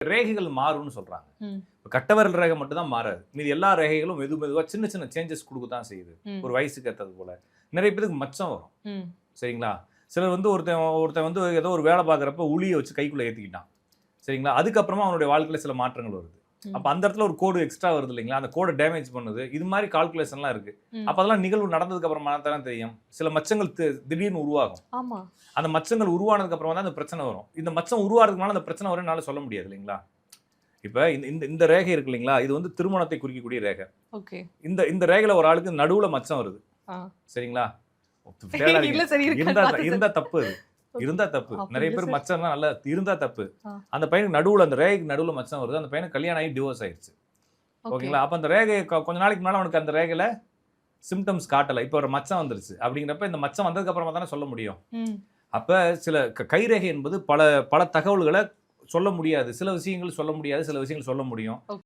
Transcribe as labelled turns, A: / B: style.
A: ரேகைகள் மாறும்னு சொல்றாங்க.
B: ம்.
A: கட்ட விரல் ரேகை மட்டும் தான் மாறாது. மீதி எல்லா ரேகைகளும் மெதுவா சின்ன சின்ன சேஞ்சஸ் கொடுக்க தான் செய்யுது.
B: ம்.
A: ஒரு வயசுக்கு ஏற்றது போல. நிறைய பேருக்கு மச்சம் வரும்.
B: ம்.
A: சரிங்களா? சிலர் வந்து ஒருத்தன் வந்து ஏதோ ஒரு வேலை பார்க்குறப்ப உளியை வச்சு கைக்குள்ள ஏற்றிக்கிட்டான். சரிங்களா? அதுக்கப்புறமா அவனுடைய வாழ்க்கையில் சில மாற்றங்கள் வருது.
B: ம்.
A: அப்போ அந்த இடத்துல ஒரு கோடு எக்ஸ்ட்ரா வருது இல்லைங்களா? அந்த கோடை டேமேஜ் பண்ணுது. இது மாதிரி கால்குலேஷன்லாம் இருக்கு.
B: ம்.
A: அப்போ அதெல்லாம் நிகழ்வு நடந்ததுக்கு அப்புறமா தானே தெரியும். சில மச்சங்கள் திடீர்னு உருவாகும்.
B: ஆமா.
A: அந்த மச்சங்கள் உருவானதுக்கு அப்புறமா தான் அந்த பிரச்சனை வரும். இந்த மச்சம் உருவாகிறதுக்கு முன்னால அந்த பிரச்சனை வரும்னு என்னால சொல்ல முடியாது இல்லைங்களா? இப்ப இந்த ரேகை இருக்கு இல்லைங்களா? இது வந்து திருமணத்தை குறிக்கக்கூடிய ரேகை.
B: ஓகே.
A: இந்த ரேகையில ஒரு ஆளுக்கு நடுவுல மச்சம் வருது.
B: ஆ.
A: சரிங்களா?
B: இல்ல சரி
A: இருந்தா தப்பு அது. இருந்தா தப்பு.
B: அப்படி
A: நிறைய
B: இல்ல
A: பேர்
B: சார்.
A: மச்சம்லாம் நல்லா இருந்தா தப்பு.
B: ஆ.
A: அந்த பையனுக்கு நடுவுல அந்த ரேகைக்கு நடுவுல மச்சம் வருது. அந்த பையனுக்கு கல்யாணம் ஆகி டிவோர்ஸ் ஆயிருச்சு.
B: ஓகே.
A: ஓகேங்களா? அப்ப அந்த ரேகை கொஞ்ச நாளைக்கு முன்னால அவனுக்கு அந்த ரேகையில சிம்டம்ஸ் காட்டல. இப்போ ஒரு மச்சம் வந்துருச்சு. அப்படிங்கிறப்ப இந்த மச்சம் வந்ததுக்கு அப்புறமா தானே சொல்ல முடியும்.
B: ம்.
A: அப்ப சில கைரேகை என்பது பல தகவல்களை சொல்ல முடியாது. சில விஷயங்கள் சொல்ல முடியாது. சில விஷயங்கள் சொல்ல முடியும்.